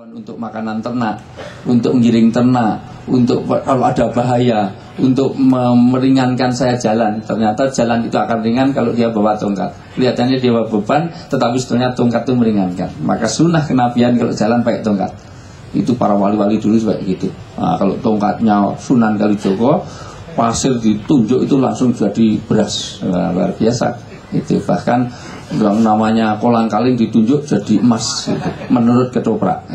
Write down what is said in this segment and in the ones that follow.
Untuk makanan ternak, untuk menggiring ternak, untuk kalau ada bahaya, untuk meringankan saya jalan. Ternyata jalan itu akan ringan kalau dia bawa tongkat. Kelihatannya dia bawa beban, tetapi sebenarnya tongkat itu meringankan. Maka sunnah kenabian kalau jalan pakai tongkat. Itu para wali-wali dulu juga gitu. Nah, kalau tongkatnya Sunan Kalijogo, pasir ditunjuk itu langsung jadi beras. Nah, luar biasa. Itu bahkan yang namanya kolang kaling ditunjuk jadi emas gitu, menurut ketoprak.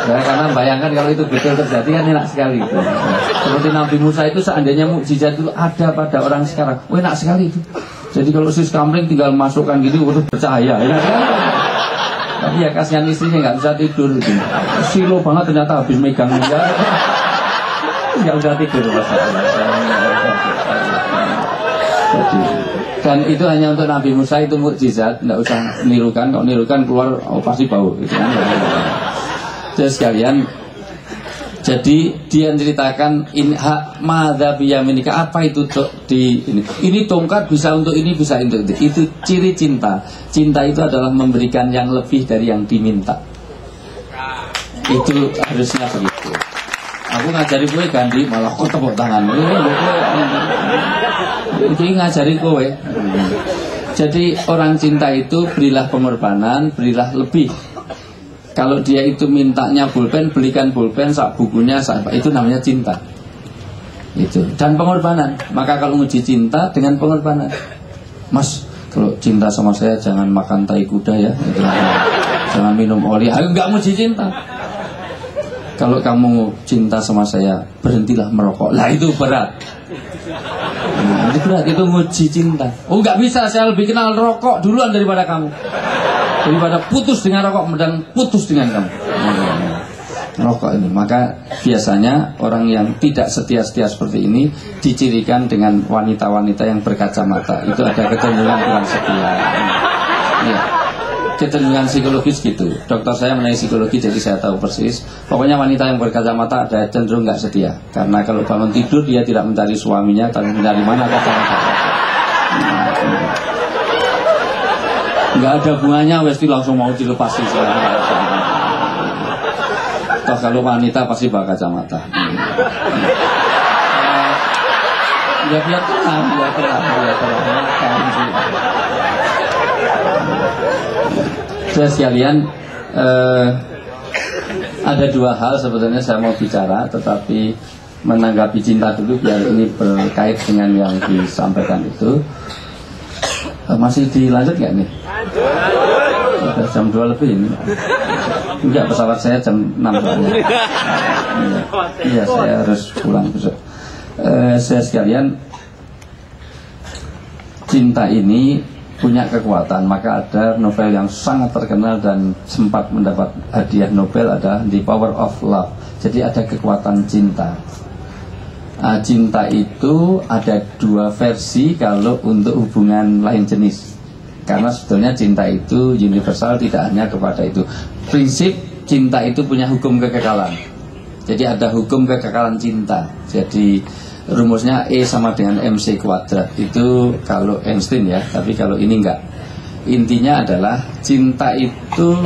Karena bayangkan kalau itu betul terjadi kan enak sekali gitu. Seperti Nabi Musa itu seandainya mukjizat itu ada pada orang sekarang, enak sekali itu. Jadi kalau sis kamling tinggal masukkan gitu udah bercahaya ya. Tapi ya kasihan istrinya nggak bisa tidur gitu. Silo banget ternyata habis megang dia. Nggak udah tidur dan itu hanya untuk Nabi Musa, itu mukjizat, nggak usah nirukan. Kalau nirukan keluar pasti bau gitu kan. Jadi sekalian, jadi dia ceritakan ini hak madzabiyaminika, apa itu di ini tongkat bisa untuk ini, bisa untuk itu ciri cinta. Cinta itu adalah memberikan yang lebih dari yang diminta. Itu harusnya begitu. Aku ngajari kowe ganti malah kok tepuk tangan. Iki ngajari kowe. Jadi orang cinta itu berilah pengorbanan, berilah lebih. Kalau dia itu mintanya pulpen, belikan pulpen sak bukunya, itu namanya cinta. Itu dan pengorbanan. Maka kalau nguji cinta dengan pengorbanan. Mas, kalau cinta sama saya jangan makan tai kuda ya. Jangan minum oli. Aku enggak nguji cinta. Kalau kamu cinta sama saya, berhentilah merokok. Lah itu berat. Itu berat, itu nguji cinta. Oh nggak bisa, saya lebih kenal rokok duluan daripada kamu. Daripada putus dengan rokok dan putus dengan kamu. Rokok ini. Maka biasanya orang yang tidak setia-setia seperti ini dicirikan dengan wanita-wanita yang berkacamata. Itu ada kecenderungan kurang setia. Ya. Kecenderungan psikologis gitu. Dokter saya mengenai psikologi, jadi saya tahu persis. Pokoknya wanita yang berkacamata ada cenderung nggak setia. Karena kalau bangun tidur dia tidak mencari suaminya, tapi mencari mana kacamata. Nggak ada bunganya, pasti langsung mau dilepas sih. Toh kalau wanita pasti bawa kacamata. Ya biar terang. Saya sekalian, ada dua hal sebetulnya saya mau bicara, tetapi menanggapi cinta dulu biar ini berkait dengan yang disampaikan itu. Masih dilanjut nggak nih? Sudah jam 2 lebih ini. Enggak, pesawat saya jam 6 soalnya. Iya, saya harus pulang besok. Saya sekalian, cinta ini punya kekuatan. Maka ada novel yang sangat terkenal dan sempat mendapat hadiah Nobel, ada The Power of Love. Jadi ada kekuatan cinta. Cinta itu ada dua versi kalau untuk hubungan lain jenis. Karena sebetulnya cinta itu universal, tidak hanya kepada itu. Prinsip cinta itu punya hukum kekekalan. Jadi ada hukum kekekalan cinta. Jadi rumusnya E sama dengan MC kuadrat. Itu kalau Einstein ya, tapi kalau ini enggak. Intinya adalah cinta itu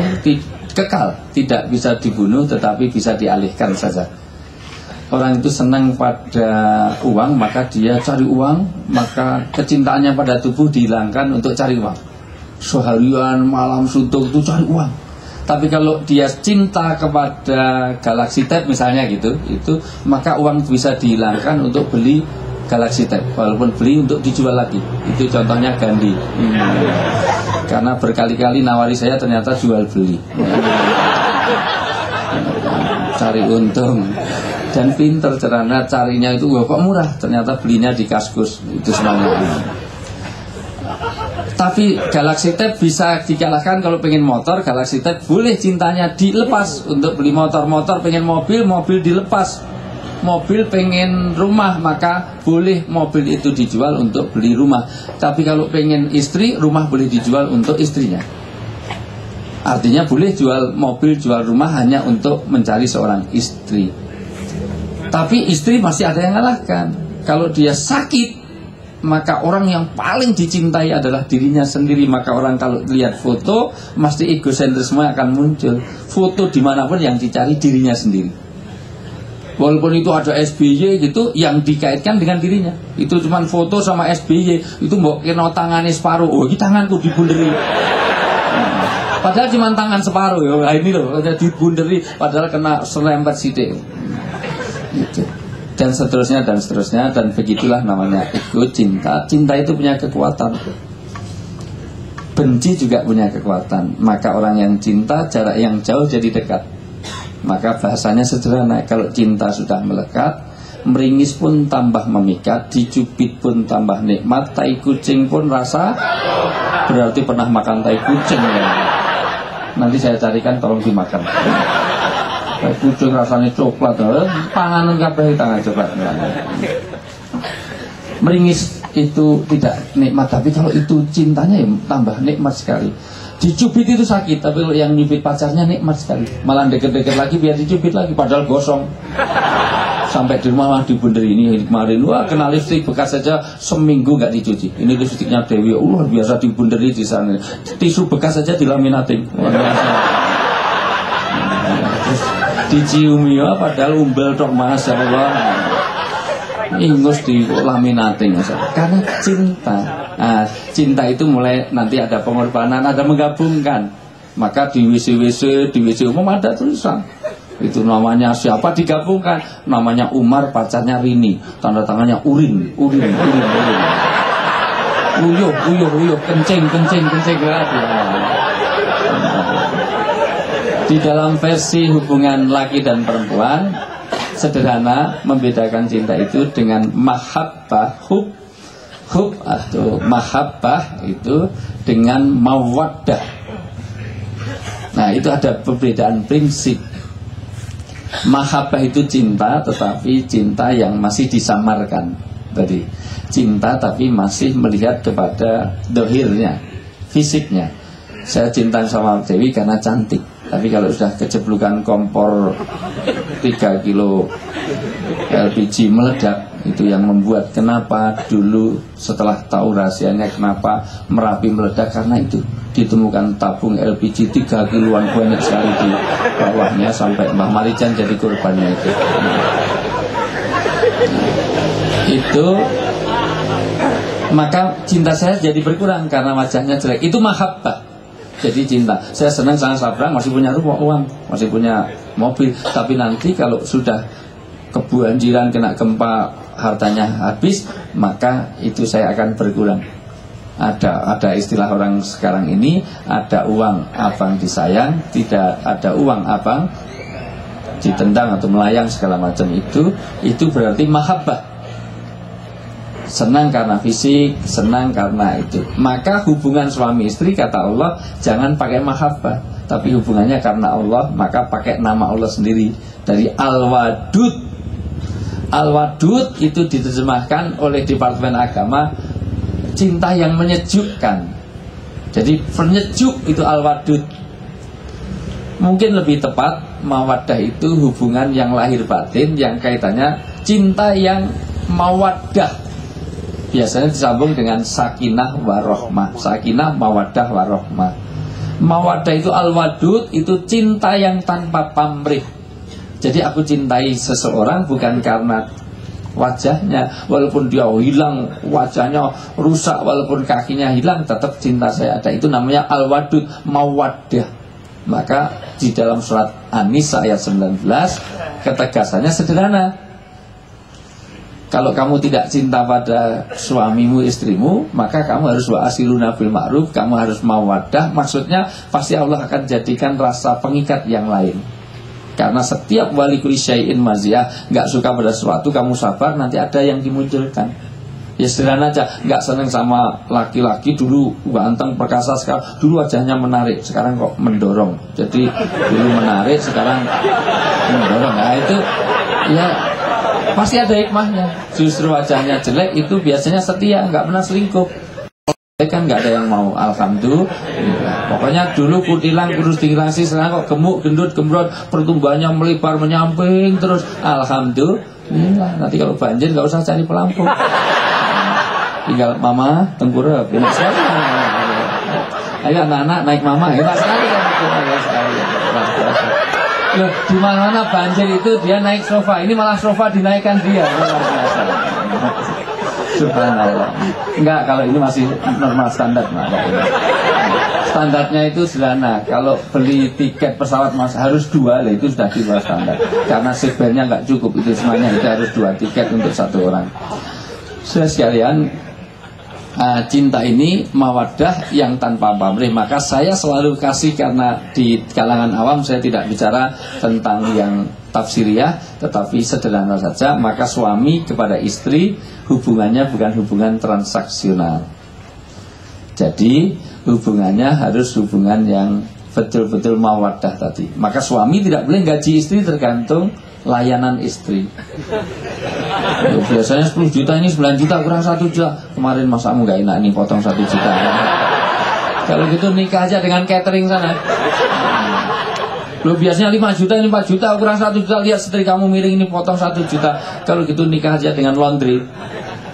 kekal, tidak bisa dibunuh tetapi bisa dialihkan saja. Orang itu senang pada uang, maka dia cari uang, maka kecintaannya pada tubuh dihilangkan untuk cari uang. Seharian malam suntuk itu cari uang. Tapi kalau dia cinta kepada Galaxy Tab misalnya gitu, itu maka uang bisa dihilangkan untuk beli Galaxy Tab, walaupun beli untuk dijual lagi. Itu contohnya Gandhi. Karena berkali-kali nawari saya, ternyata jual beli. Cari untung. Dan pinter caranya carinya itu kok murah, ternyata belinya di Kaskus. Itu semuanya. Tapi Galaxy Tab bisa dikalahkan. Kalau pengen motor, Galaxy Tab boleh cintanya dilepas untuk beli motor. Motor pengen mobil, mobil dilepas. Mobil pengen rumah, maka boleh mobil itu dijual untuk beli rumah. Tapi kalau pengen istri, rumah boleh dijual untuk istrinya. Artinya boleh jual mobil, jual rumah hanya untuk mencari seorang istri. Tapi istri masih ada yang ngalahkan. Kalau dia sakit, maka orang yang paling dicintai adalah dirinya sendiri. Maka orang kalau lihat foto, pasti egosentrisme akan muncul. Foto dimanapun yang dicari dirinya sendiri. Walaupun itu ada SBY gitu, yang dikaitkan dengan dirinya. Itu cuman foto sama SBY, itu mau kena tangannya separuh. Oh, ini tanganku dibunderi. Padahal cuma tangan separuh ya. Nah, ini loh, dibunderi, padahal kena selempet sidik. Gitu. Dan seterusnya, dan begitulah namanya ego, cinta. Cinta itu punya kekuatan, benci juga punya kekuatan. Maka orang yang cinta, jarak yang jauh jadi dekat. Maka bahasanya sederhana, kalau cinta sudah melekat, meringis pun tambah memikat, dicubit pun tambah nikmat, tai kucing pun rasa, berarti pernah makan tai kucing ya. Nanti saya carikan, tolong dimakan. Kucing rasanya coklat, panganan kabeh tangan coklat. Meringis itu tidak nikmat, tapi kalau itu cintanya ya tambah nikmat sekali. Dicubit itu sakit, tapi kalau yang nyubit pacarnya nikmat sekali. Malah deket-deket lagi biar dicubit lagi, padahal gosong. Sampai di rumah dibunderi ini kemarin, wah kena lipstik bekas saja seminggu nggak dicuci. Ini lipstiknya Dewi, luar biasa dibunderi di sana. Tisu bekas saja dilaminating. Terus diciumi ya, padahal umbel tok Masya Allah. Ingus di laminating karena cinta. Nah, cinta itu mulai nanti ada pengorbanan, ada menggabungkan. Maka di WC umum ada tulisan. Itu namanya siapa digabungkan? Namanya Umar, pacarnya Rini. Tanda tangannya urin. Uyuh, kencing. Di dalam versi hubungan laki dan perempuan, sederhana membedakan cinta itu dengan mahabbah, hub atau mahabbah itu dengan mawaddah. Nah, itu ada perbedaan prinsip. Mahabbah itu cinta, tetapi cinta yang masih disamarkan. Tadi cinta tapi masih melihat kepada dohirnya, fisiknya. Saya cinta sama Dewi karena cantik. Tapi kalau sudah keceblukan kompor 3 kilo LPG meledak, itu yang membuat kenapa dulu setelah tahu rahasianya kenapa Merapi meledak, karena itu ditemukan tabung LPG 3 kiloan banyak sekali di bawahnya, sampai Mbah Marijan jadi korbannya itu. Itu maka cinta saya jadi berkurang karena wajahnya jelek. Itu mahabbah. Jadi cinta, saya senang sama Sabrang, masih punya rumah, uang, masih punya mobil. Tapi nanti kalau sudah kebanjiran, kena gempa, hartanya habis, maka itu saya akan berkurang. Ada istilah orang sekarang ini, ada uang abang disayang, tidak ada uang abang ditendang atau melayang segala macam. Itu berarti mahabbah. Senang karena fisik, senang karena itu. Maka hubungan suami istri, kata Allah, jangan pakai mahabbah, tapi hubungannya karena Allah, maka pakai nama Allah sendiri. Dari Al-Wadud. Al-Wadud itu diterjemahkan oleh Departemen Agama cinta yang menyejukkan. Jadi penyejuk itu Al-Wadud. Mungkin lebih tepat mawaddah itu hubungan yang lahir batin, yang kaitannya cinta yang mawaddah. Biasanya disambung dengan sakinah warohmah. Sakinah, mawaddah, warohmah. Mawaddah itu al-wadud, itu cinta yang tanpa pamrih. Jadi aku cintai seseorang bukan karena wajahnya, walaupun dia hilang, wajahnya rusak, walaupun kakinya hilang, tetap cinta saya ada. Itu namanya al-wadud, mawaddah. Maka di dalam surat An-Nisa ayat 19 ketegasannya sederhana. Kalau kamu tidak cinta pada suamimu, istrimu, maka kamu harus wa'asiluna bil ma'ruf, kamu harus mawaddah. Maksudnya pasti Allah akan jadikan rasa pengikat yang lain. Karena setiap wali kulli syai'in maziyah, gak suka pada sesuatu, kamu sabar, nanti ada yang dimunculkan. Ya sederhana aja, gak seneng sama laki-laki, dulu ganteng perkasa, sekarang dulu wajahnya menarik, sekarang kok mendorong. Jadi dulu menarik, sekarang mendorong. Nah itu ya pasti ada hikmahnya. Justru wajahnya jelek itu biasanya setia, nggak pernah selingkuh. Kan nggak ada yang mau. Alhamdulillah. Pokoknya dulu kutilang, kurus tinggi, sekarang kok gemuk, gendut, gembrot, pertumbuhannya melebar, menyamping terus. Alhamdulillah. Nanti kalau banjir nggak usah cari pelampung. tinggal mama tengkurap, enak sekali. Ayo anak-anak naik mama, enak sekali kan? Loh, di mana banjir itu dia naik sofa, ini malah sofa dinaikkan dia. Subhanallah. Enggak, kalau ini masih normal standar. Standarnya itu sederhana. Kalau beli tiket pesawat mas harus 2 lah, itu sudah di luar standar. Karena seatbeltnya nggak cukup, itu semuanya itu harus 2 tiket untuk 1 orang. Sudah sekalian, cinta ini mawaddah yang tanpa pamrih. Maka saya selalu kasih, karena di kalangan awam saya tidak bicara tentang yang tafsiriyah, tetapi sederhana saja. Maka suami kepada istri hubungannya bukan hubungan transaksional. Jadi hubungannya harus hubungan yang betul-betul mawaddah tadi. Maka suami tidak boleh gaji istri tergantung layanan istri. Biasanya 10 juta, ini 9 juta, kurang 1 juta. Kemarin masamu gak enak nih, potong 1 juta. Kalau gitu nikah aja dengan catering sana. Lu biasanya 5 juta, ini 4 juta, kurang 1 juta. Lihat istri kamu miring, ini potong 1 juta. Kalau gitu nikah aja dengan laundry.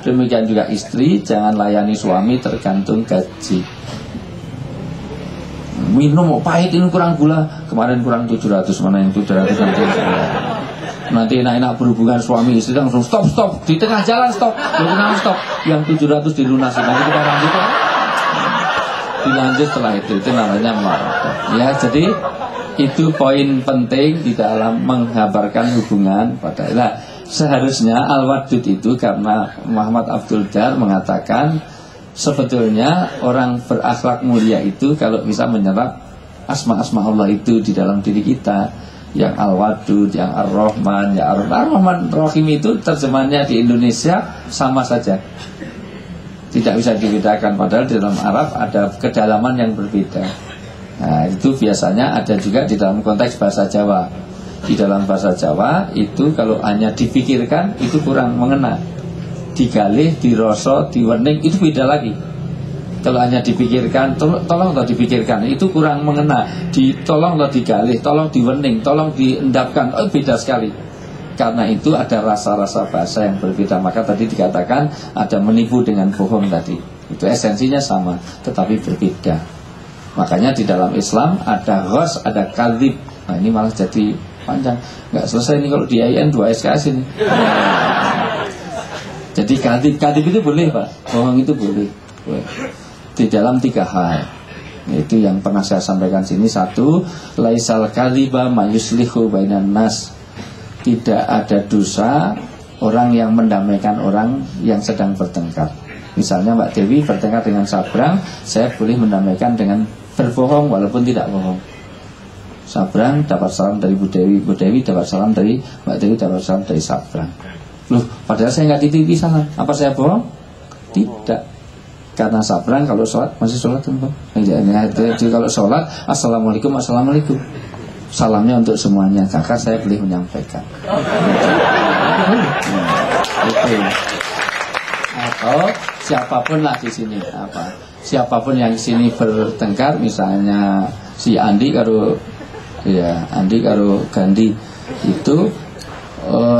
Demikian juga istri, jangan layani suami tergantung gaji. Minum pahit, ini kurang gula, kemarin kurang 700, mana yang 700 nanti enak-enak berhubungan suami istri langsung stop di tengah jalan, stop yang 700 dilunasi, nanti kita lanjut dilanjut setelah itu namanya mawaddah ya. Jadi itu poin penting di dalam menghabarkan hubungan pada. Nah, seharusnya al-wadud itu, karena Muhammad Abdul Dar mengatakan sebetulnya orang berakhlak mulia itu kalau bisa menyerap asma-asma Allah itu di dalam diri kita, yang al-wadud, yang ar-rahman, ya ar-rahman rahim, itu terjemahannya di Indonesia sama saja, tidak bisa dibedakan, padahal di dalam Arab ada kedalaman yang berbeda. Nah, itu biasanya ada juga di dalam konteks bahasa Jawa. Di dalam bahasa Jawa itu kalau hanya dipikirkan itu kurang mengena, digalih, dirosot, diwening itu beda lagi. Kalau hanya dipikirkan, tolong dipikirkan, itu kurang mengena. Tolong digalih, tolong diwening, tolong diendapkan, beda sekali. Karena itu ada rasa-rasa bahasa yang berbeda. Maka tadi dikatakan ada menipu dengan bohong tadi. Itu esensinya sama, tetapi berbeda. Makanya di dalam Islam ada ghos, ada kadzib. Nah, ini malah jadi panjang, nggak selesai ini kalau di IN 2 SKS ini. Jadi kadzib itu boleh Pak, bohong itu boleh. Di dalam 3 hal. Itu yang pernah saya sampaikan sini. 1, laisal kadziba mayuslihu bainan nas. Tidak ada dosa orang yang mendamaikan orang yang sedang bertengkar. Misalnya Mbak Dewi bertengkar dengan Sabrang, saya boleh mendamaikan dengan berbohong walaupun tidak bohong. Sabrang dapat salam dari Bu Dewi, Bu Dewi dapat salam dari Mbak Dewi, dapat salam dari Sabrang. Loh, padahal saya nggak titipi salam. Apa saya bohong? Tidak. Karena Sabrang kalau sholat masih sholat kan? Jadi kalau sholat assalamualaikum, assalamualaikum, salamnya untuk semuanya, maka saya boleh menyampaikan. Itu. Atau siapapun lah di sini, siapapun yang di sini bertengkar, misalnya si Andi karo Gandhi itu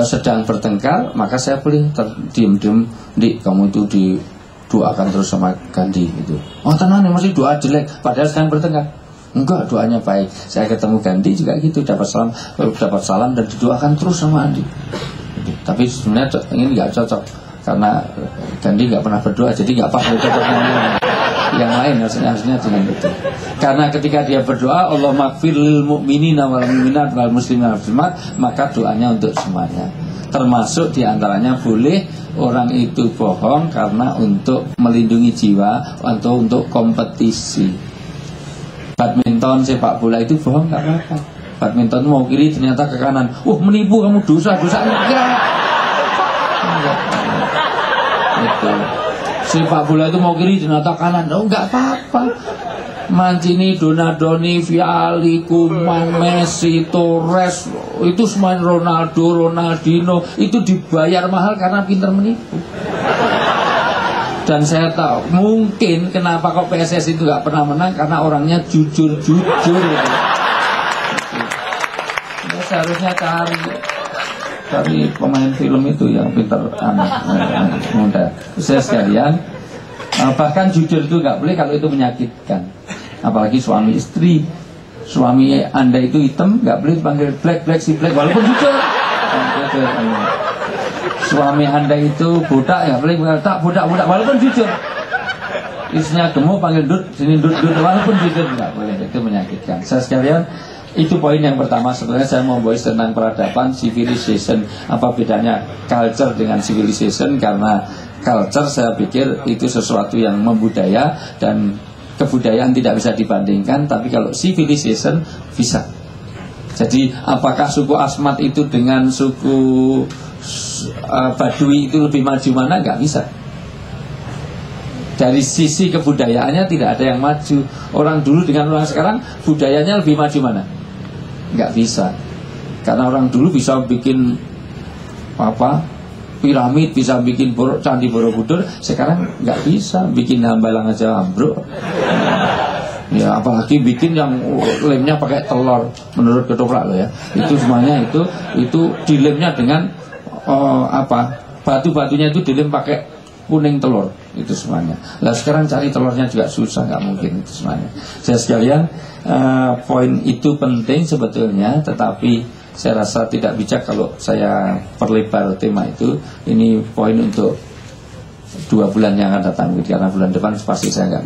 sedang bertengkar, maka saya boleh diam-diam, Dik, kamu itu didoakan terus sama Gandhi gitu. Oh tenang, masih doa jelek, padahal sedang bertengkar. Enggak, doanya baik. Saya ketemu Gandhi juga gitu, dapat salam dan didoakan terus sama Andi. Tapi sebenarnya ini nggak cocok, karena Gandhi nggak pernah berdoa, jadi nggak apa-apa yang lain harusnya dengan itu. Karena ketika dia berdoa, Allah maghfir lil mu'minina wal mu'minat wal muslimin wal muslimat, maka doanya untuk semuanya. Termasuk diantaranya boleh orang itu bohong karena untuk melindungi jiwa atau untuk kompetisi. Badminton, sepak bola itu bohong nggak apa-apa. Badminton mau kiri ternyata ke kanan, menipu kamu, dosa kira. Itu. Sepak bola itu mau kiri ternyata kanan, nggak apa-apa. Mancini, Donadoni, Viali, Kuman, Messi, Torres, itu semua Ronaldo, Ronaldinho itu dibayar mahal karena pintar menipu. Dan saya tahu mungkin kenapa kok PSS itu nggak pernah menang, karena orangnya jujur. Ya, seharusnya cari pemain film itu yang pintar muda. Saya sekalian, Bahkan jujur itu nggak boleh kalau itu menyakitkan. Apalagi suami istri. Suami Anda itu hitam, nggak boleh dipanggil black si black walaupun jujur. Suami Anda itu botak, nggak boleh tak botak walaupun jujur. Istrinya gemuk panggil dud, sini dud walaupun jujur nggak boleh, itu menyakitkan. Saya sekalian, itu poin yang pertama. Sebenarnya saya mau bahas tentang peradaban, civilization. Apa bedanya culture dengan civilization? Karena culture saya pikir itu sesuatu yang membudaya dan kebudayaan tidak bisa dibandingkan, tapi kalau civilization bisa. Jadi apakah suku Asmat itu dengan suku Badui itu lebih maju mana? Nggak bisa. Dari sisi kebudayaannya tidak ada yang maju. Orang dulu dengan orang sekarang budayanya lebih maju mana? Nggak bisa. Karena orang dulu bisa bikin piramid, bisa bikin candi Borobudur. Sekarang nggak bisa, bikin hambalang aja ambruk. Ya apalagi bikin yang lemnya pakai telur, menurut ketoprak loh ya. Itu semuanya itu dilemnya dengan batu-batunya itu dilem pakai kuning telur, itu semuanya. Lah sekarang cari telurnya juga susah, nggak mungkin itu semuanya. Saya sekalian, poin itu penting sebetulnya, tetapi saya rasa tidak bijak kalau saya perlebar tema itu. Ini poin untuk 2 bulan yang akan datang, karena bulan depan pasti saya nggak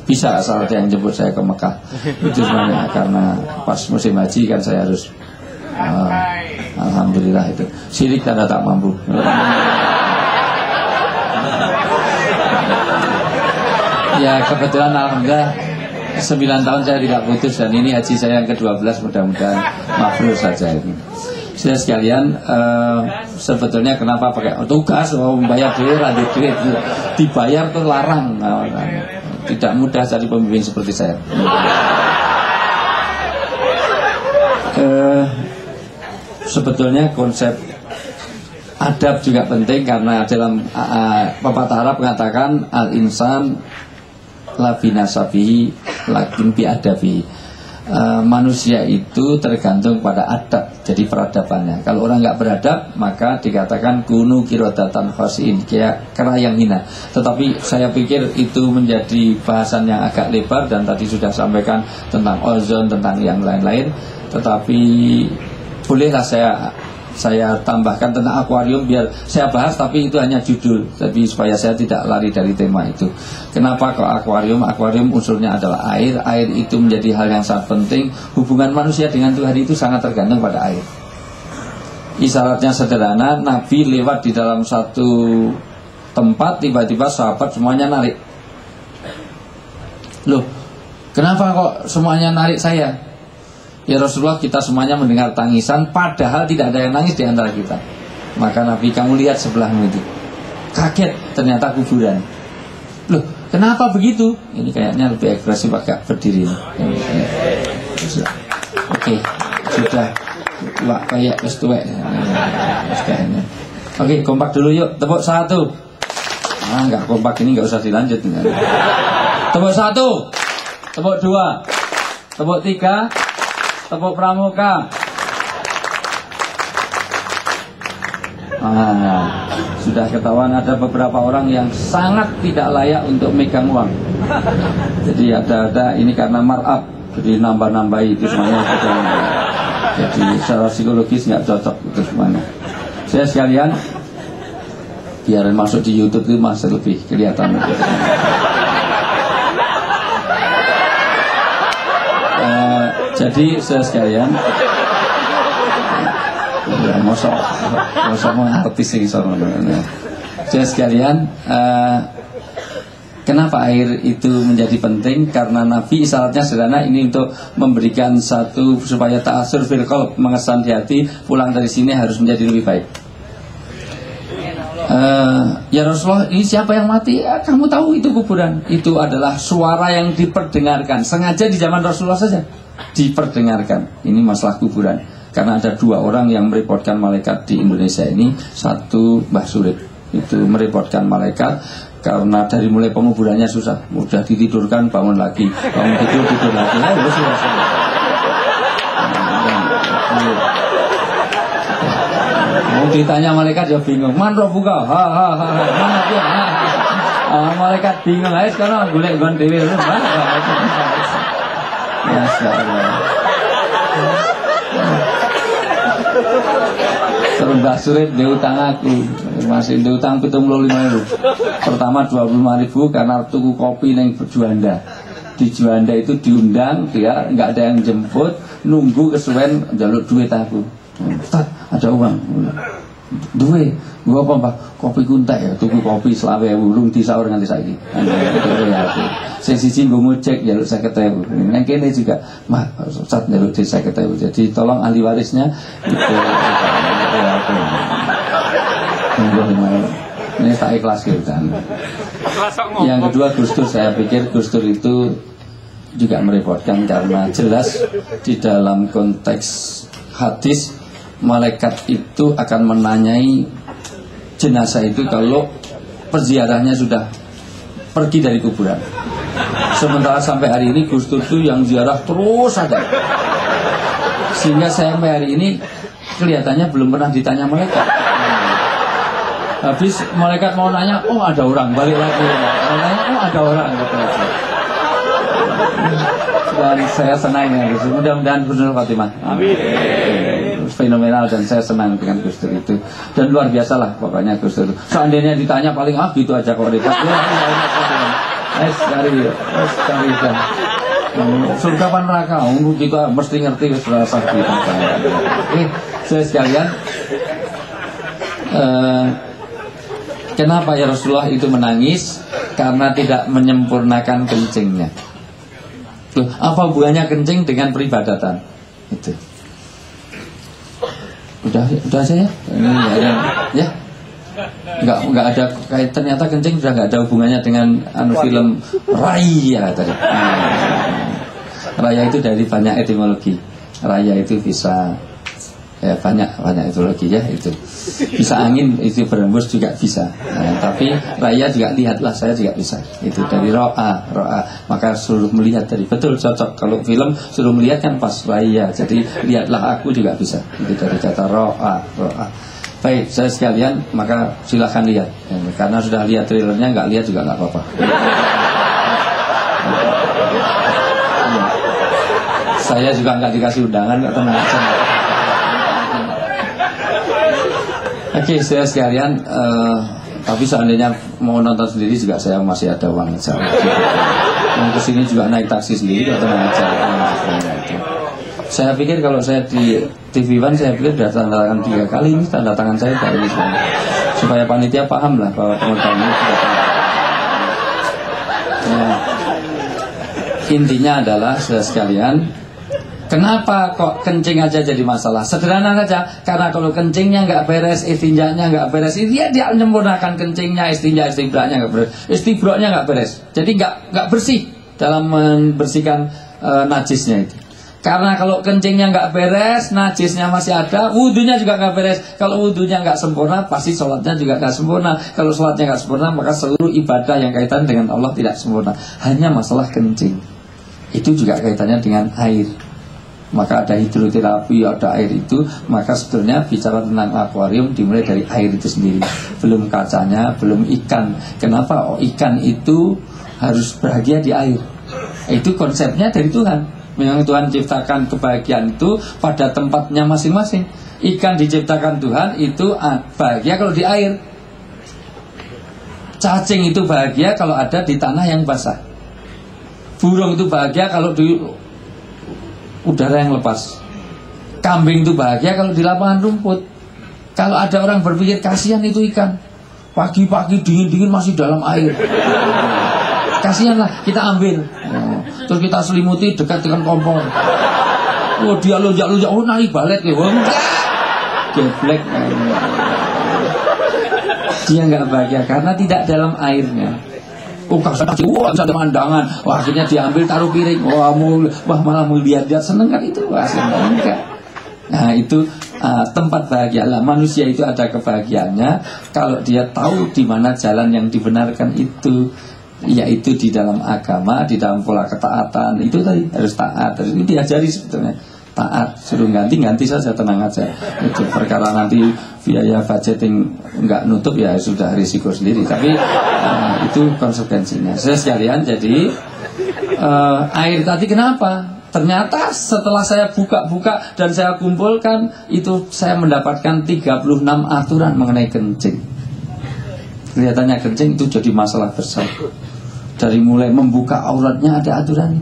bisa asal ada yang jemput saya ke Mekah. Itu sebenarnya karena pas musim haji kan saya harus alhamdulillah itu sirik karena tak mampu. Ya kebetulan alhamdulillah 9 tahun saya tidak putus, dan ini haji saya yang ke-12, mudah-mudahan mabrur saja ini. Saya sekalian, sebetulnya kenapa pakai tugas, membayar duit, dibayar tuh larang. Tidak mudah jadi pemimpin seperti saya. Sebetulnya konsep adab juga penting, karena dalam pepatah Arab mengatakan al-insan la binasabihi lakin biadabi. Manusia itu tergantung pada adab, jadi peradabannya. Kalau orang nggak beradab, maka dikatakan kunu kirodatan khasiin, kayak kera yang hina. Tetapi saya pikir itu menjadi bahasan yang agak lebar, dan tadi sudah sampaikan tentang ozon, tentang yang lain-lain. Tetapi bolehlah saya tambahkan tentang akuarium, biar saya bahas tapi itu hanya judul, tapi supaya saya tidak lari dari tema itu. Kenapa kok akuarium? Akuarium unsurnya adalah air. Air itu menjadi hal yang sangat penting. Hubungan manusia dengan Tuhan itu sangat tergantung pada air. Isyaratnya sederhana, Nabi lewat di dalam satu tempat, tiba-tiba sahabat semuanya narik. Loh, kenapa kok semuanya narik saya? Ya Rasulullah, kita semuanya mendengar tangisan, padahal tidak ada yang nangis di antara kita. Maka Nabi, kamu lihat sebelahmu itu. Kaget, ternyata kuburan. Loh, kenapa begitu? Ini kayaknya lebih ekspresif agak berdiri. Oke, sudah. Wah, kayak kestuwek. Oke, kompak dulu yuk. Tepuk 1. Enggak kompak ini enggak usah dilanjut. Tepuk 1. Tepuk 2. Tepuk 3. Tepuk pramuka. Sudah ketahuan ada beberapa orang yang sangat tidak layak untuk megang uang. Jadi ada ini karena markup, jadi nambah-nambahi itu semuanya. Jadi secara psikologis nggak cocok itu semuanya. Saya sekalian, biar masuk di YouTube itu masih lebih kelihatan. Jadi saya sekalian, ya masa mau artis sih soalnya. Saya sekalian, kenapa air itu menjadi penting? Karena Nabi isyaratnya sederhana, ini untuk memberikan satu supaya ta'asur fil qalb, mengesan di hati, pulang dari sini harus menjadi lebih baik. Ya Rasulullah, ini siapa yang mati? Ya, kamu tahu itu kuburan. Itu adalah suara yang diperdengarkan, sengaja di zaman Rasulullah saja diperdengarkan. Ini masalah kuburan. Karena ada 2 orang yang merepotkan malaikat di Indonesia ini. Satu Mbah Surip, itu merepotkan malaikat karena dari mulai penguburannya susah. Mudah ditidurkan, bangun lagi, bangun tidur lagi. Mau ditanya malaikat ya bingung. Man roh buka, mana dia? Malaikat bingung aja sekarang golek gon dhewe lho. Masyaallah. Terus Mbak Surip dia utang aku, masih dia utang 75.000. Pertama 25.000 karena tuku kopi neng Juanda. Di Juanda itu diundang, dia nggak ada yang jemput, nunggu kesuwen jaluk duit aku. Ustaz, ada uang. Duit, gua apa Pak? Kopi kuntek ya, tuku kopi selawe burung disaur nganti saiki. Sing siji nggo ngojek jaluk 50.000. Nang kene juga, Mak, Ustaz jaluk 50.000. Jadi tolong ahli warisnya itu ini tak ikhlas gitu kan. Yang kedua Gus Dur, saya pikir Gus Dur itu juga merepotkan karena jelas di dalam konteks hadis malaikat itu akan menanyai jenazah itu kalau perziarahnya sudah pergi dari kuburan. Sementara sampai hari ini Gus Dur itu yang ziarah terus ada. Sehingga saya sampai hari ini kelihatannya belum pernah ditanya malaikat. Habis malaikat mau nanya, oh ada orang, balik lagi. Mau nanya, oh ada orang, gitu. Dan saya senang dengan Gus Dur. Mudah-mudahan Husnul Khotimah. Amin. Fenomenal dan saya senang dengan Gus Dur itu. Dan luar biasa lah pokoknya Gus Dur. Seandainya ditanya paling gitu aja kok repot. Sekali kan. Surga pan neraka, kita mesti ngerti rasa kita. Saya sekalian. Kenapa ya Rasulullah itu menangis? Karena tidak menyempurnakan kencingnya. Loh, apa hubungannya kencing dengan peribadatan? Itu. Udah aja ya. Ini ya. Enggak ada kait, ternyata kencing sudah enggak ada hubungannya dengan film raya tadi. Raya itu dari banyak etimologi. Raya itu bisa banyak etimologi ya itu. Bisa angin itu berembus juga bisa. Tapi raya juga lihatlah, saya juga bisa. Itu dari ro'a. Maka suruh melihat dari betul cocok. Kalau film suruh melihat kan pas raya. Jadi lihatlah aku juga bisa. Itu dari kata ro'a. Baik, saya sekalian, maka silahkan lihat. Karena sudah lihat trailernya, nggak lihat juga nggak apa-apa. Saya juga nggak dikasih undangan, nggak tenang aja. Oke, saya sekalian, tapi seandainya mau nonton sendiri juga saya masih ada uang aja. Mau kesini juga naik taksi sendiri, nggak tenang aja. Saya pikir kalau saya di TV One, saya pikir sudah tanda tangan 3 kali. Ini tanda tangan saya dari ini sebenarnya. Supaya panitia paham lah bahwa pengorbanan ini sudah intinya adalah saudara sekalian, kenapa kok kencing aja jadi masalah? Sederhana saja, karena kalau kencingnya nggak beres, istinjanya nggak beres, dia menyempurnakan kencingnya, istibranya nggak beres, istibranya nggak beres, jadi nggak bersih dalam membersihkan najisnya itu. Karena kalau kencingnya nggak beres, najisnya masih ada, wudunya juga nggak beres. Kalau wudunya nggak sempurna, pasti sholatnya juga nggak sempurna. Kalau sholatnya nggak sempurna, maka seluruh ibadah yang kaitan dengan Allah tidak sempurna. Hanya masalah kencing. Itu juga kaitannya dengan air. Maka ada hidroterapi, ada air itu. Maka sebetulnya bicara tentang akuarium dimulai dari air itu sendiri. Belum kacanya, belum ikan. Kenapa? Oh, ikan itu harus bahagia di air. Itu konsepnya dari Tuhan. Memang Tuhan ciptakan kebahagiaan itu pada tempatnya masing-masing. Ikan diciptakan Tuhan itu bahagia kalau di air. Cacing itu bahagia kalau ada di tanah yang basah. Burung itu bahagia kalau di udara yang lepas. Kambing itu bahagia kalau di lapangan rumput. Kalau ada orang berpikir kasihan itu ikan, pagi-pagi dingin-dingin masih dalam air, kasihanlah, kita ambil. Terus kita selimuti dekat dengan kompor. Oh dia lonjak-lonjak, oh nari balet ya. Geblek. Dia nggak bahagia karena tidak dalam airnya. Oh kasih, wah bisa ada pemandangan. Wah akhirnya diambil taruh piring. Wah malah mau lihat-lihat, seneng kan itu. Wah seneng enggak. Nah itu tempat bahagia lah. Manusia itu ada kebahagiaannya kalau dia tahu di mana jalan yang dibenarkan itu. Yaitu di dalam agama, di dalam pola ketaatan. Itu tadi harus taat. Itu diajari sebetulnya. taat, suruh ganti saja, tenang aja. Itu perkara nanti biaya budgeting nggak nutup ya sudah risiko sendiri. Tapi itu konsekuensinya. Saya sekalian, jadi air tadi kenapa? Ternyata setelah saya buka-buka dan saya kumpulkan, itu saya mendapatkan 36 aturan mengenai kencing. Kelihatannya kencing itu jadi masalah besar. Dari mulai membuka auratnya ada aturan.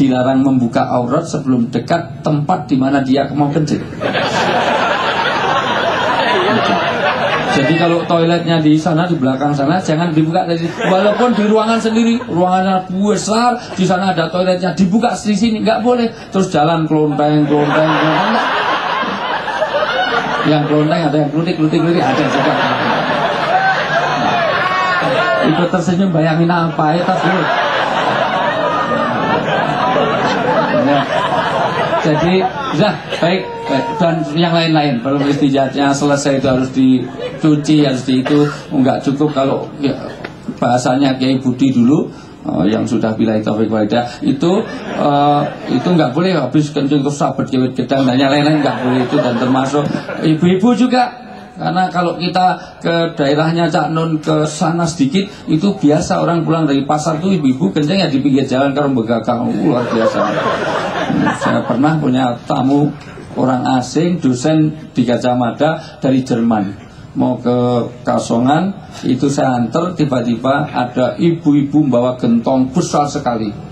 Dilarang membuka aurat sebelum dekat tempat di mana dia mau kencing. Jadi kalau toiletnya di sana, di belakang sana, jangan dibuka dari, walaupun di ruangan sendiri, ruangannya besar, di sana ada toiletnya, dibuka di sini nggak boleh. Terus jalan klonteng. Yang klonteng ada, yang klutik ada juga. Ikut tersenyum, bayangin apa ya dulu. Ya. Jadi sudah baik, dan yang lain-lain belum istijatnya selesai itu harus dicuci, harus itu nggak cukup kalau ya, bahasanya Kiai Budi dulu yang sudah billahi taufik walhidayah itu nggak boleh habis kencing terus sabet jewet gedang dan yang lain-lain nggak boleh itu, dan termasuk ibu-ibu juga. Karena kalau kita ke daerahnya Cak Nun ke sana sedikit, itu biasa orang pulang dari pasar tuh ibu-ibu kencing ya di pinggir jalan karena begagang, luar biasa. Saya pernah punya tamu orang asing, dosen di Gajah Mada dari Jerman, mau ke Kasongan, itu saya antar, tiba-tiba ada ibu-ibu membawa gentong besar sekali.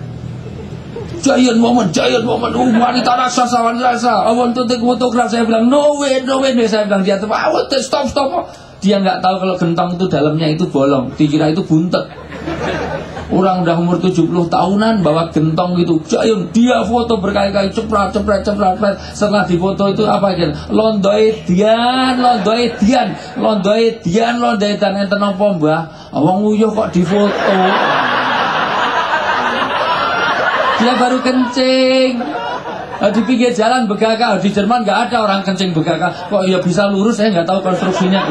Giant moment, wanita raksasa, I want to take photograph. Saya bilang, no way, saya bilang, dia tuh, stop. Dia nggak tahu kalau gentong itu dalamnya itu bolong, dikira itu buntet. Orang udah umur 70 tahunan bawa gentong itu, giant, dia foto berkali-kali, cepret. Setelah difoto itu apa kan? Londoe dian, enten apa mbah? Awang uyuh kok difoto. Dia baru kencing di pinggir jalan begaka. Di Jerman nggak ada orang kencing begaka. Kok ya bisa lurus? Saya nggak tahu konstruksinya.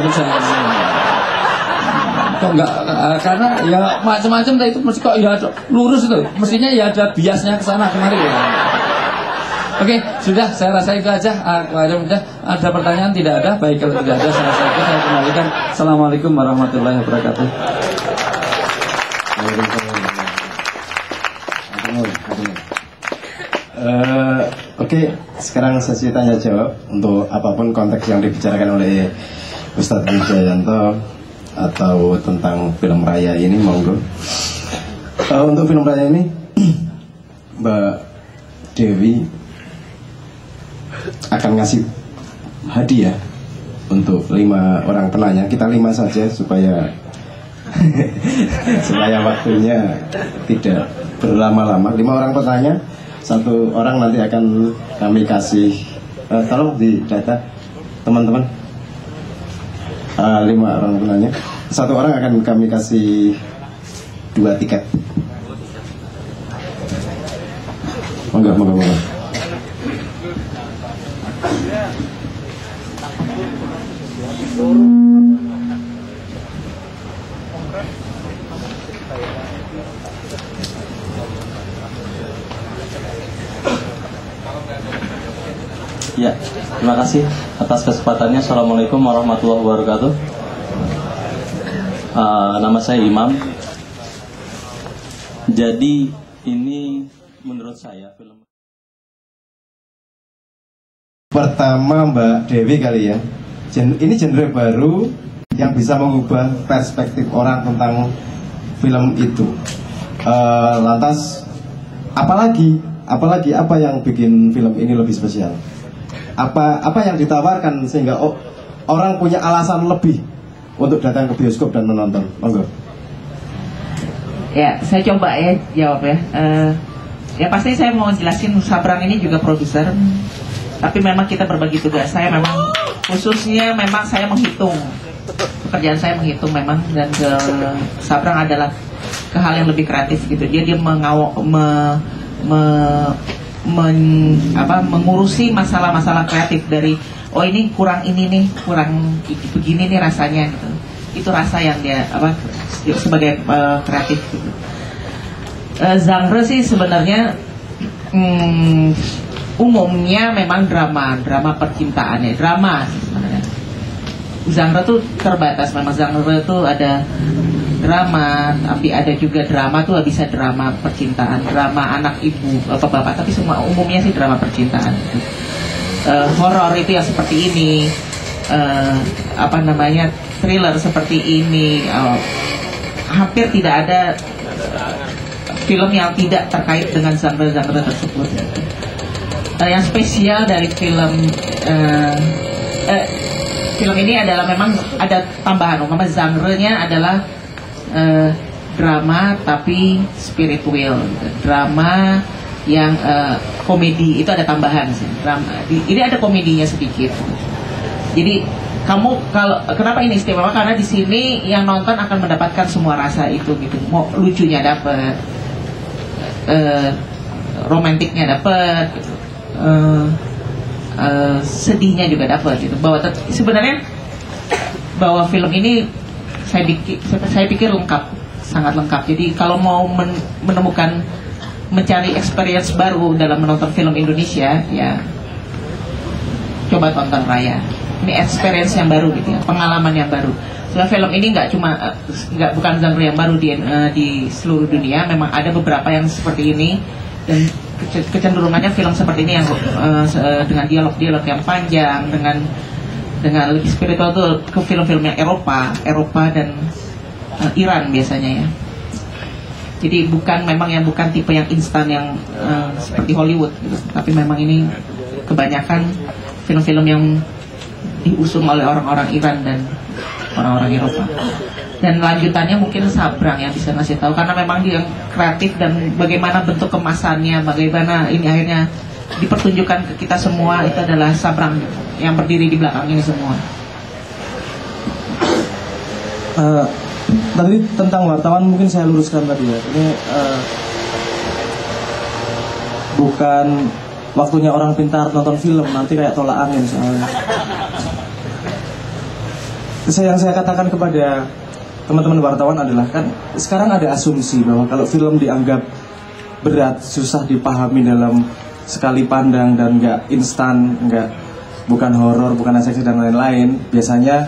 Kok nggak? Karena ya macam-macam. Itu mesti kok ya lurus itu. Mestinya ya ada biasnya ke sana kemari. Ya. Oke, sudah. Saya rasa itu aja. Ada pertanyaan? Tidak ada. Baik, kalau tidak ada, saya rasa itu saya kembalikan. Assalamualaikum warahmatullahi wabarakatuh. Oke, sekarang sesi tanya jawab untuk apapun konteks yang dibicarakan oleh Ustadz Wijayanto atau tentang film raya ini, monggo. Untuk film raya ini, Mbak Dewi akan ngasih hadiah untuk 5 orang penanya. Kita 5 saja supaya supaya waktunya tidak berlama-lama. 5 orang penanya. 1 orang nanti akan kami kasih, tolong di data teman-teman, 5 orang penanya. 1 orang akan kami kasih 2 tiket. Monggo. Ya, terima kasih atas kesempatannya. Assalamualaikum warahmatullahi wabarakatuh. Nama saya Imam. Jadi ini menurut saya film pertama Mbak Dewi kali ya. Ini genre baru yang bisa mengubah perspektif orang tentang film itu. Lantas apalagi apa yang bikin film ini lebih spesial? Apa yang ditawarkan sehingga orang punya alasan lebih untuk datang ke bioskop dan menonton? Monggo. Ya, saya coba ya jawab ya. Ya pasti saya mau jelasin, Sabrang ini juga produser. Tapi memang kita berbagi tugas. Saya memang khususnya memang saya menghitung. Pekerjaan saya menghitung memang, dan ke Sabrang adalah ke hal yang lebih kreatif gitu. Dia mengurusi masalah-masalah kreatif dari ini kurang begini nih rasanya gitu. Itu rasa yang dia sebagai kreatif gitu. Genre sih sebenarnya umumnya memang drama percintaan ya, drama sih sebenarnya. Genre tuh terbatas, memang genre tuh ada drama, tapi ada juga drama tuh bisa drama percintaan, drama anak ibu bapak-bapak, tapi semua umumnya sih drama percintaan. Horor itu yang seperti ini, thriller seperti ini, hampir tidak ada film yang tidak terkait dengan genre-genre tersebut. Yang spesial dari film ini adalah memang ada tambahan, umpama genre-nya adalah drama tapi spiritual, drama yang komedi, itu ada tambahan sih. Drama ini ada komedinya sedikit. Jadi kamu kenapa ini istimewa, karena di sini yang nonton akan mendapatkan semua rasa itu gitu. Mau lucunya dapat, romantiknya dapat, gitu. Sedihnya juga dapat gitu. Sebenarnya bahwa film ini saya pikir lengkap, sangat lengkap. Jadi kalau mau mencari experience baru dalam menonton film Indonesia, ya coba tonton Raya. Ini experience yang baru gitu ya, pengalaman yang baru. Soalnya film ini bukan genre yang baru di seluruh dunia. Memang ada beberapa yang seperti ini, dan kecenderungannya film seperti ini yang dengan dialog-dialog yang panjang, dengan lebih spiritual tuh ke film-film yang Eropa dan Iran biasanya ya. Jadi bukan tipe yang instan yang seperti Hollywood gitu. Tapi memang ini kebanyakan film-film yang diusung oleh orang-orang Iran dan orang-orang Eropa. Dan lanjutannya mungkin Sabrang yang bisa ngasih tahu, karena memang dia yang kreatif dan bagaimana bentuk kemasannya, bagaimana ini akhirnya dipertunjukkan ke kita semua, itu adalah Sabrang yang berdiri di belakang ini semua. Tadi tentang wartawan mungkin saya luruskan tadi ya. Ini bukan waktunya orang pintar nonton film, nanti kayak tolak angin soalnya. Yang saya katakan kepada teman-teman wartawan adalah, kan sekarang ada asumsi bahwa kalau film dianggap berat, susah dipahami dalam sekali pandang dan nggak instan, bukan horor, bukan seksi dan lain-lain, biasanya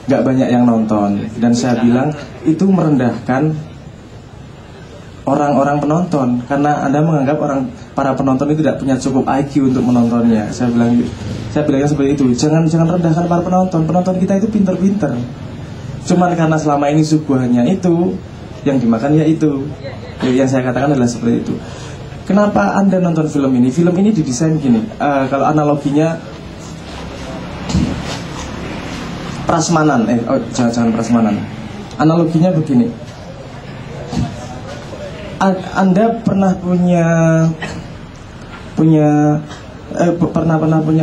nggak banyak yang nonton. Dan saya bilang itu merendahkan orang-orang penonton, karena Anda menganggap para penonton itu tidak punya cukup IQ untuk menontonnya. Saya bilangnya seperti itu. Jangan rendahkan para penonton. Penonton kita itu pinter-pinter. Cuman karena selama ini suguhannya itu, yang dimakan ya itu. Yang saya katakan adalah seperti itu. Kenapa Anda nonton film ini? Film ini didesain gini. Kalau analoginya prasmanan, jangan prasmanan. Analoginya begini. Anda pernah punya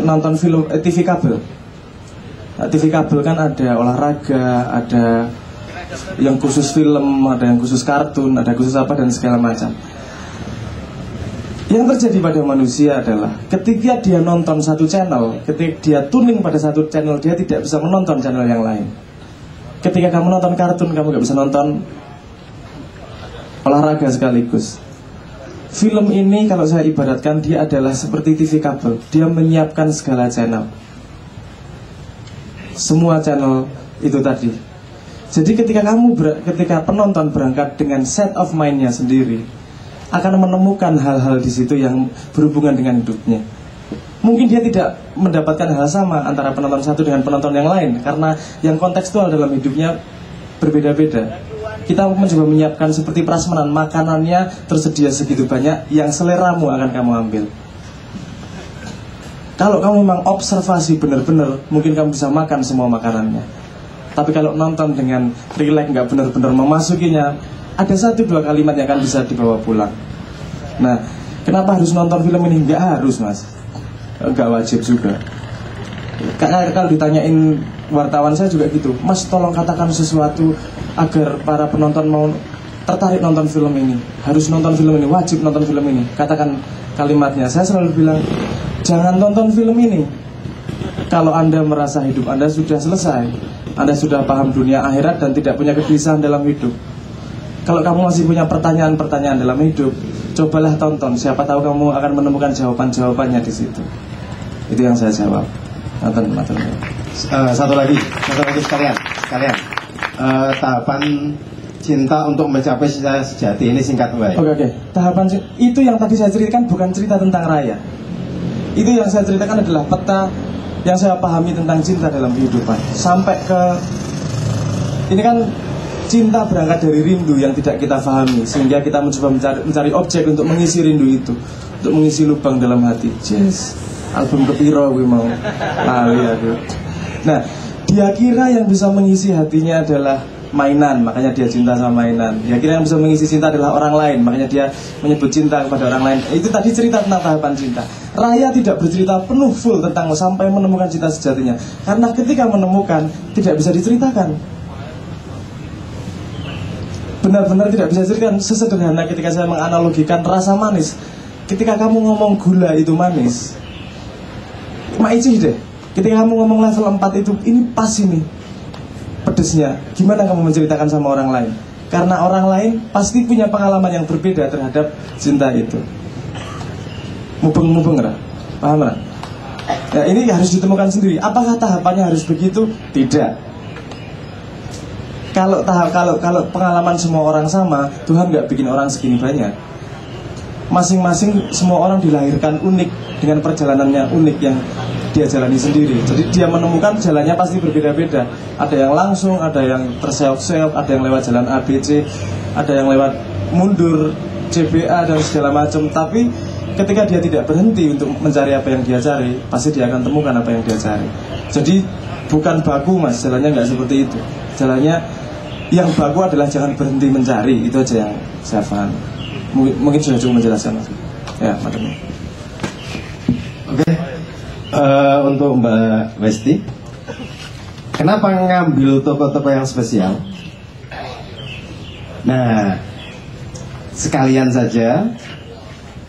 nonton film TV kabel? TV kabel kan ada olahraga, ada yang khusus film, ada yang khusus kartun, ada khusus apa dan segala macam. Yang terjadi pada manusia adalah ketika dia nonton satu channel, ketika dia tuning pada satu channel, dia tidak bisa menonton channel yang lain. Ketika kamu nonton kartun, kamu gak bisa nonton olahraga sekaligus. Film ini kalau saya ibaratkan, dia adalah seperti TV kabel. Dia menyiapkan segala channel, semua channel itu tadi. Jadi ketika penonton berangkat dengan set of mind-nya sendiri, akan menemukan hal-hal di situ yang berhubungan dengan hidupnya. Mungkin dia tidak mendapatkan hal sama antara penonton satu dengan penonton yang lain, karena yang kontekstual dalam hidupnya berbeda-beda. Kita mencoba menyiapkan seperti prasmanan, makanannya tersedia segitu banyak, yang seleramu akan kamu ambil. Kalau kamu memang observasi benar-benar, mungkin kamu bisa makan semua makanannya. Tapi kalau nonton dengan relax, nggak benar-benar memasukinya, ada 1-2 kalimat yang akan bisa dibawa pulang. Nah, kenapa harus nonton film ini? Nggak harus, Mas. Nggak wajib juga. Karena kalau ditanyain wartawan saya juga gitu, Mas tolong katakan sesuatu agar para penonton mau tertarik nonton film ini. Harus nonton film ini, wajib nonton film ini. Katakan kalimatnya. Saya selalu bilang, jangan tonton film ini kalau Anda merasa hidup Anda sudah selesai, Anda sudah paham dunia akhirat dan tidak punya kegelisahan dalam hidup. Kalau kamu masih punya pertanyaan-pertanyaan dalam hidup, cobalah tonton. Siapa tahu kamu akan menemukan jawaban-jawabannya di situ. Itu yang saya jawab. Nonton. Satu lagi sekalian. Tahapan cinta untuk mencapai cinta sejati ini singkat baik. Oke. Tahapan itu yang tadi saya ceritakan bukan cerita tentang Raya. Itu yang saya ceritakan adalah peta yang saya pahami tentang cinta dalam kehidupan. Sampai ke ini kan cinta berangkat dari rindu yang tidak kita pahami, sehingga kita mencoba mencari objek untuk mengisi rindu itu, untuk mengisi lubang dalam hati. Yes, album kepiro gue mau lali aku. Nah, dia kira yang bisa mengisi hatinya adalah mainan, makanya dia cinta sama mainan. Dia kira yang bisa mengisi cinta adalah orang lain, makanya dia menyebut cinta kepada orang lain. Itu tadi cerita tentang tahapan cinta. Raya tidak bercerita penuh full tentang sampai menemukan cinta sejatinya, karena ketika menemukan tidak bisa diceritakan. Benar-benar tidak bisa ceritakan. Sesederhana ketika saya menganalogikan rasa manis. Ketika kamu ngomong gula itu manis, maicih deh. Ketika kamu ngomong level 4 itu, ini pas ini pedesnya. Gimana kamu menceritakan sama orang lain? Karena orang lain pasti punya pengalaman yang berbeda terhadap cinta itu. Mubeng lah, paham lah? Ya, ini harus ditemukan sendiri. Apakah tahapannya harus begitu? Tidak. Kalau pengalaman semua orang sama, Tuhan nggak bikin orang segini banyak. Masing-masing semua orang dilahirkan unik dengan perjalanannya unik yang dia jalani sendiri. Jadi dia menemukan jalannya pasti berbeda-beda. Ada yang langsung, ada yang terseok-seok, ada yang lewat jalan ABC, ada yang lewat mundur CBA dan segala macam. Tapi ketika dia tidak berhenti untuk mencari apa yang dia cari, pasti dia akan temukan apa yang dia cari. Jadi bukan baku mas, jalannya nggak seperti itu. Jalannya yang baku adalah jangan berhenti mencari. Itu aja yang saya paham. Mungkin sudah cukup menjelaskan mas. Ya, madam. Oke. Untuk Mbak Westi, kenapa ngambil toko-toko yang spesial? Nah, sekalian saja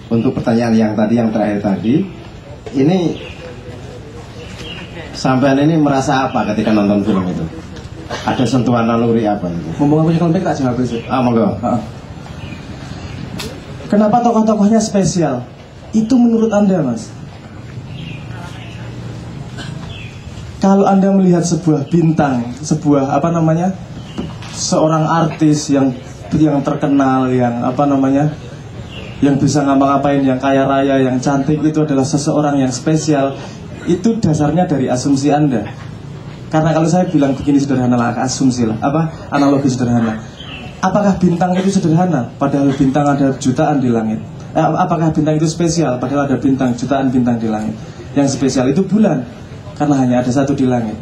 untuk pertanyaan yang terakhir tadi, ini sampean ini merasa apa ketika nonton film itu? Ada sentuhan naluri apa itu? Mumpung aku nyekel mic tak jawab besok. Monggo. Kenapa tokoh-tokohnya spesial? Itu menurut Anda, Mas? Kalau Anda melihat sebuah bintang, seorang artis yang terkenal, yang bisa ngapa-ngapain, yang kaya raya, yang cantik, itu adalah seseorang yang spesial. Itu dasarnya dari asumsi Anda. Karena kalau saya bilang begini sederhana lah, asumsi lah, analogi sederhana. Apakah bintang itu sederhana? Padahal bintang ada jutaan di langit. Apakah bintang itu spesial? Padahal ada jutaan bintang di langit. Yang spesial itu bulan, karena hanya ada satu di langit.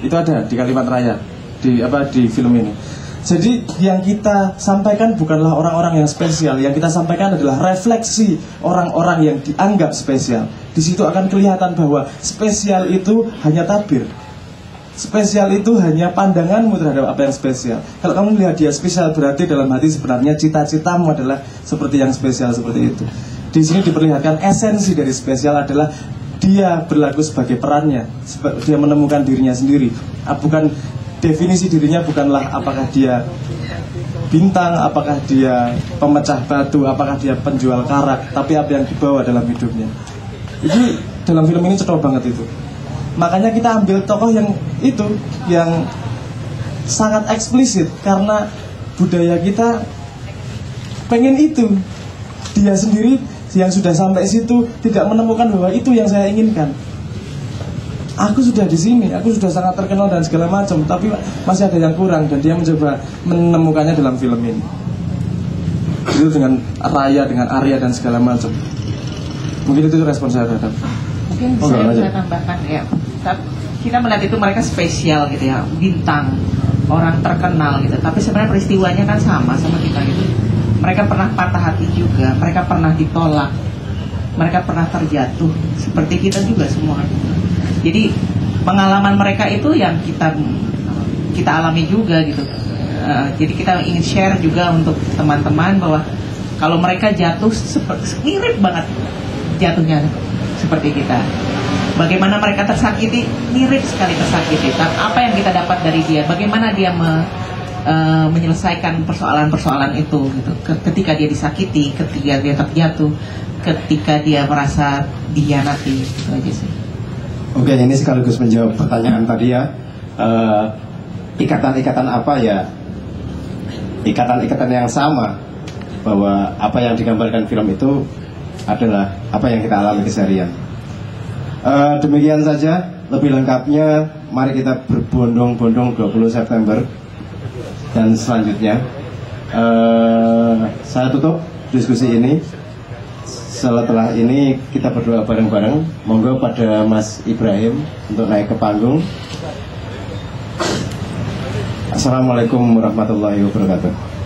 Itu ada di kalimat Raya, di film ini. Jadi yang kita sampaikan bukanlah orang-orang yang spesial. Yang kita sampaikan adalah refleksi orang-orang yang dianggap spesial. Di situ akan kelihatan bahwa spesial itu hanya tabir. Spesial itu hanya pandanganmu terhadap apa yang spesial. Kalau kamu melihat dia spesial, berarti dalam hati sebenarnya cita-citamu adalah seperti yang spesial, seperti itu. Di sini diperlihatkan esensi dari spesial adalah dia berlaku sebagai perannya. Dia menemukan dirinya sendiri. Bukan definisi dirinya bukanlah apakah dia bintang, apakah dia pemecah batu, apakah dia penjual karak, tapi apa yang dibawa dalam hidupnya. Itu dalam film ini cetok banget itu. Makanya kita ambil tokoh yang sangat eksplisit, karena budaya kita pengen itu. Dia sendiri yang sudah sampai situ tidak menemukan bahwa itu yang saya inginkan. Aku sudah di sini, aku sudah sangat terkenal dan segala macam, tapi masih ada yang kurang, dan dia mencoba menemukannya dalam film ini. Itu dengan Raya, dengan Arya dan segala macam. Mungkin itu respon saya terhadap. Mungkin saya bisa tambahkan ya. Kita melihat itu mereka spesial gitu ya, bintang, orang terkenal gitu. Tapi sebenarnya peristiwanya kan sama kita gitu. Mereka pernah patah hati juga, mereka pernah ditolak, mereka pernah terjatuh, seperti kita juga semua. Jadi pengalaman mereka itu yang kita alami juga gitu. Jadi kita ingin share juga untuk teman-teman bahwa kalau mereka jatuh mirip banget jatuhnya seperti kita. Bagaimana mereka tersakiti, mirip sekali tersakiti. Apa yang kita dapat dari dia? Bagaimana dia menyelesaikan persoalan-persoalan itu gitu. Ketika dia disakiti, ketika dia terjatuh, ketika dia merasa dihianati, itu aja sih. Oke, ini sekaligus menjawab pertanyaan tadi ya. Ikatan-ikatan apa ya? Ikatan-ikatan yang sama, bahwa apa yang digambarkan film itu adalah apa yang kita alami keseharian. Demikian saja. Lebih lengkapnya mari kita berbondong-bondong 20 September dan selanjutnya. Saya tutup diskusi ini. Setelah ini kita berdoa bareng-bareng. Monggo pada Mas Ibrahim untuk naik ke panggung. Assalamualaikum warahmatullahi wabarakatuh.